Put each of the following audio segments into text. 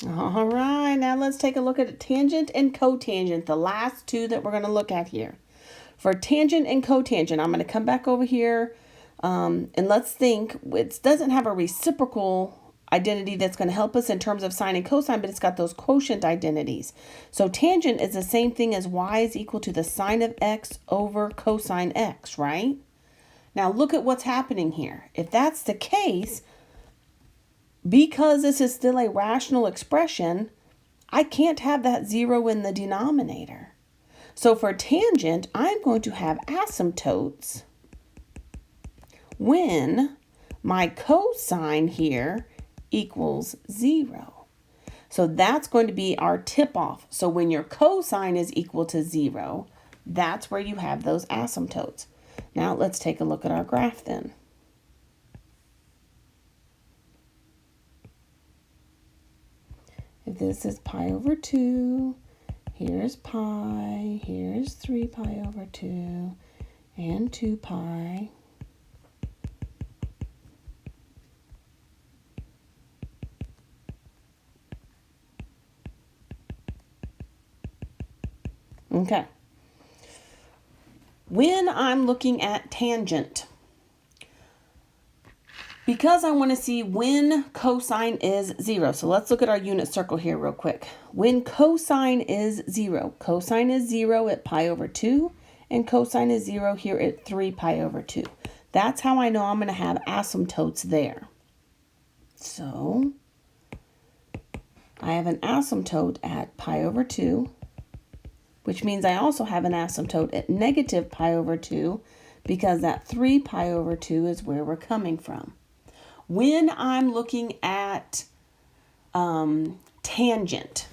All right, now let's take a look at tangent and cotangent, the last two that we're going to look at here. For tangent and cotangent, I'm going to come back over here and let's think. It doesn't have a reciprocal identity that's going to help us in terms of sine and cosine, but it's got those quotient identities. So tangent is the same thing as y is equal to the sine of x over cosine x, right? Now look at what's happening here. If that's the case, because this is still a rational expression, I can't have that 0 in the denominator. So for tangent, I'm going to have asymptotes when my cosine here equals 0. So that's going to be our tip-off. So when your cosine is equal to 0, that's where you have those asymptotes. Now let's take a look at our graph then. If this is pi over 2, here's pi, here's 3 pi over 2, and 2 pi. Okay. When I'm looking at tangent, because I want to see when cosine is 0. So let's look at our unit circle here real quick. When cosine is 0 at pi over 2, and cosine is 0 here at 3 pi over 2. That's how I know I'm going to have asymptotes there. So I have an asymptote at pi over 2, which means I also have an asymptote at negative pi over 2, because that 3 pi over 2 is where we're coming from. When I'm looking at tangent,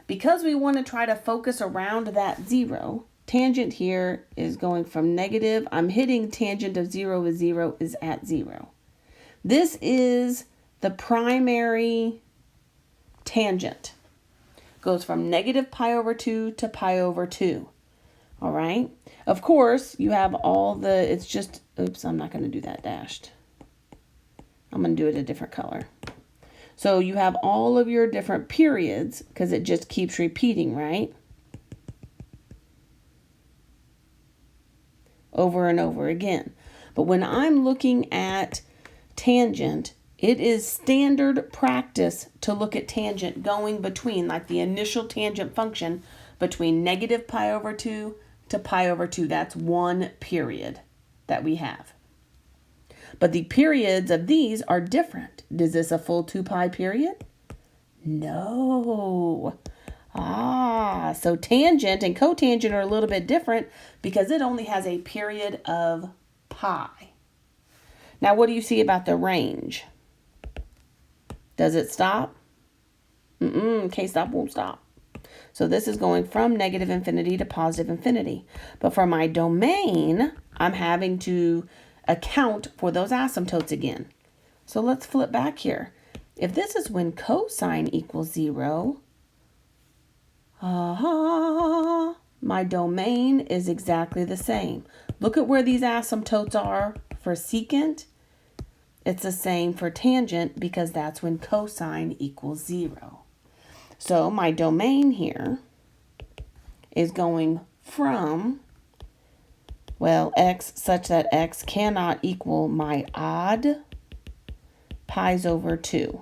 because we want to try to focus around that 0, tangent here is going from negative. I'm hitting tangent of 0 is 0 is at 0. This is the primary tangent. Goes from negative pi over 2 to pi over 2. All right. Of course, you have all the, it's just, oops, I'm not going to do that dashed. I'm going to do it a different color. So you have all of your different periods because it just keeps repeating, right? Over and over again. But when I'm looking at tangent, it is standard practice to look at tangent going between, like the initial tangent function, between negative pi over 2 to pi over 2. That's one period that we have. But the periods of these are different. Is this a full 2 pi period? No. So tangent and cotangent are a little bit different because it only has a period of pi. Now, what do you see about the range? Does it stop? K-stop won't stop. So this is going from negative infinity to positive infinity. But for my domain, I'm having to account for those asymptotes again. So let's flip back here. If this is when cosine equals 0, my domain is exactly the same. Look at where these asymptotes are for secant. It's the same for tangent because that's when cosine equals 0. So my domain here is going from, well, x such that x cannot equal my odd pi's over 2.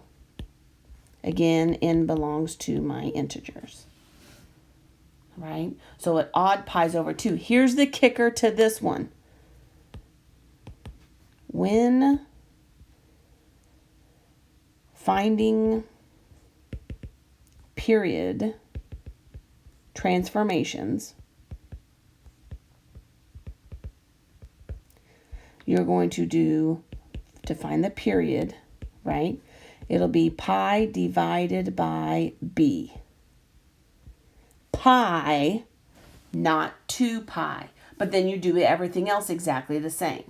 Again, n belongs to my integers. Right? So at odd pi's over 2. Here's the kicker to this one. When finding period transformations, you're going to find the period, right? It'll be pi divided by b. Pi, not 2 pi. But then you do everything else exactly the same.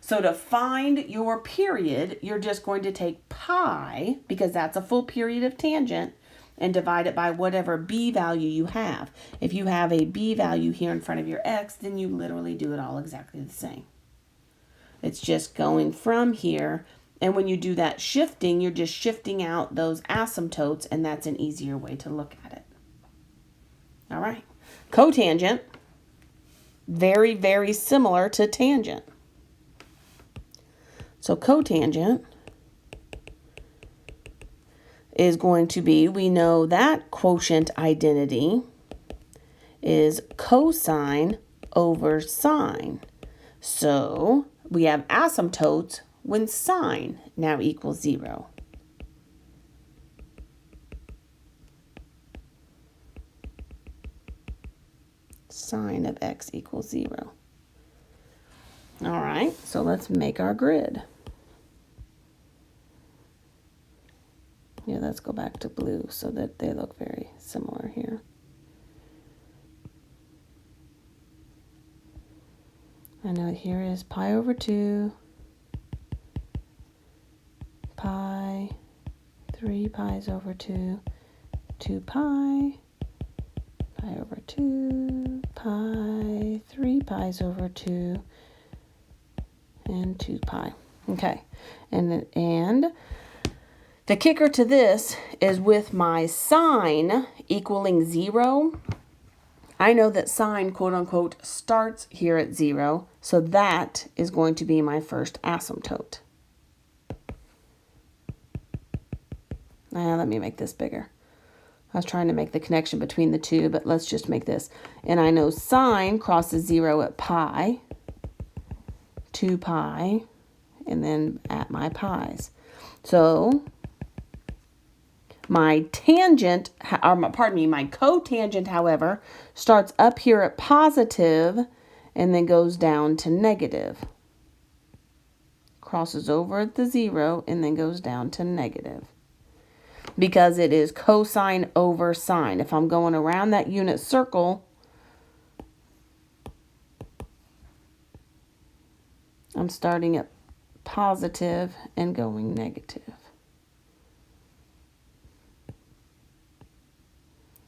So to find your period, you're just going to take pi, because that's a full period of tangent, and divide it by whatever b value you have. If you have a b value here in front of your x, then you literally do it all exactly the same. It's just going from here And when you do that shifting, you're just shifting out those asymptotes, and that's an easier way to look at it. All right. Cotangent, very, very similar to tangent. So cotangent is going to be, we know that quotient identity is cosine over sine. So we have asymptotes when sine now equals 0. Sine of x equals 0. All right, so let's make our grid. Yeah, let's go back to blue so that they look very similar here. I know here is pi over 2, pi, 3 pi's over 2, 2 pi, pi over 2, pi, 3 pi's over 2, and 2 pi. Okay, and the kicker to this is with my sine equaling 0, I know that sine, quote unquote, starts here at 0, so that is going to be my first asymptote. Now let me make this bigger. I was trying to make the connection between the two, but let's just make this. And I know sine crosses 0 at pi, 2 pi, and then at my pi's. So my tangent, or pardon me, my cotangent, however, starts up here at positive and then goes down to negative. Crosses over at the 0 and then goes down to negative. Because it is cosine over sine. If I'm going around that unit circle, I'm starting at positive and going negative.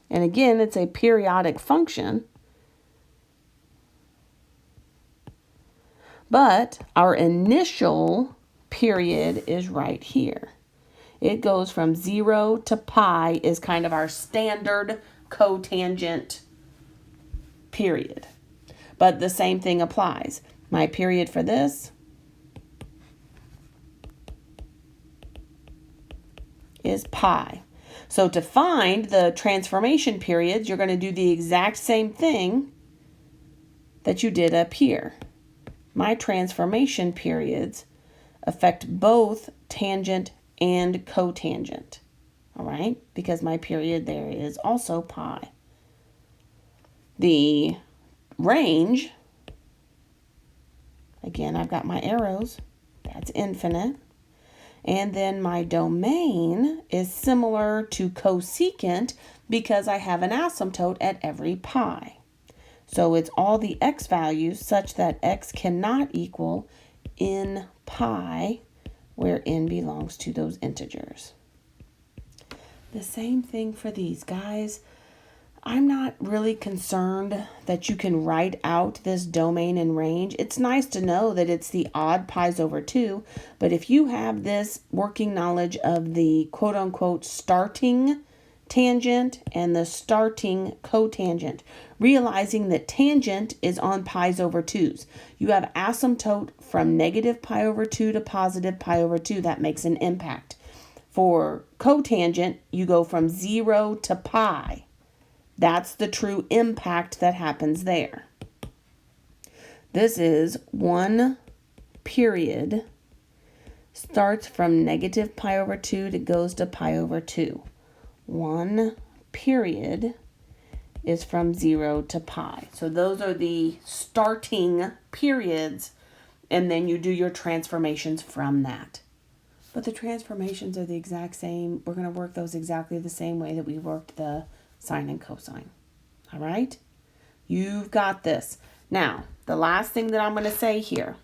And again, it's a periodic function. But our initial period is right here. It goes from 0 to pi is kind of our standard cotangent period. But the same thing applies. My period for this is pi. So to find the transformation periods, you're going to do the exact same thing that you did up here. My transformation periods affect both tangent and cotangent. All right? Because my period there is also pi. The range, again, I've got my arrows. That's infinite. And then my domain is similar to cosecant because I have an asymptote at every pi. So it's all the x values such that x cannot equal n pi, where n belongs to those integers. The same thing for these guys. I'm not really concerned that you can write out this domain and range. It's nice to know that it's the odd pi's over 2, but if you have this working knowledge of the quote-unquote starting tangent and the starting cotangent, realizing that tangent is on pi's over 2's. You have asymptote from negative pi over 2 to positive pi over 2. That makes an impact. For cotangent, you go from 0 to pi. That's the true impact that happens there. This is one period, starts from negative pi over 2 to goes to pi over 2. One period is from 0 to pi. So those are the starting periods, and then you do your transformations from that. But the transformations are the exact same. We're going to work those exactly the same way that we worked the sine and cosine. All right? You've got this. Now, the last thing that I'm going to say here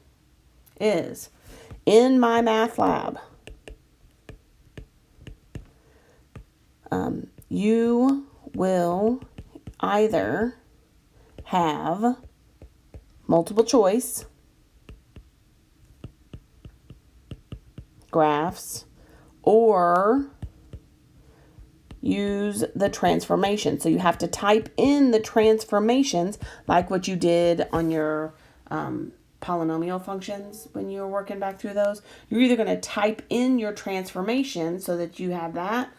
is, in my math lab, you will either have multiple choice graphs, or use the transformation. So you have to type in the transformations like what you did on your polynomial functions when you were working back through those. You're either going to type in your transformation so that you have that,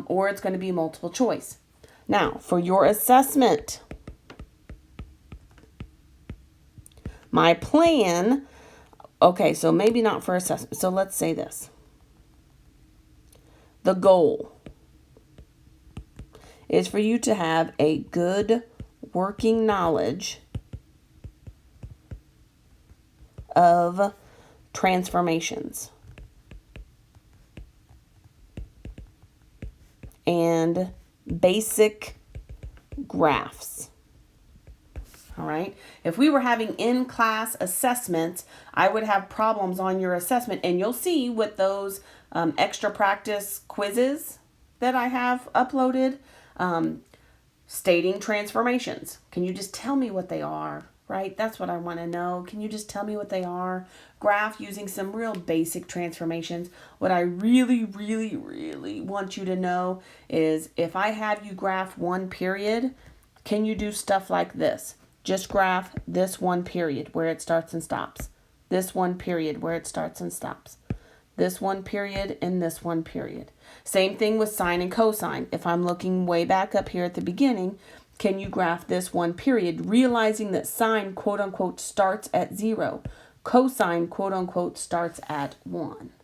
or it's going to be multiple choice. Now, for your assessment, my plan, okay, so maybe not for assessment. So let's say this. The goal is for you to have a good working knowledge of transformations and basic graphs. All right. If we were having in-class assessments, I would have problems on your assessment. And you'll see with those extra practice quizzes that I have uploaded, stating transformations. Can you just tell me what they are? Right? That's what I want to know. Can you just tell me what they are? Graph using some real basic transformations. What I really, really, really want you to know is if I have you graph one period, can you do stuff like this? Just graph this one period where it starts and stops. This one period where it starts and stops. This one period and this one period. Same thing with sine and cosine. If I'm looking way back up here at the beginning, can you graph this one period, realizing that sine, quote unquote, starts at 0. Cosine, quote unquote, starts at 1.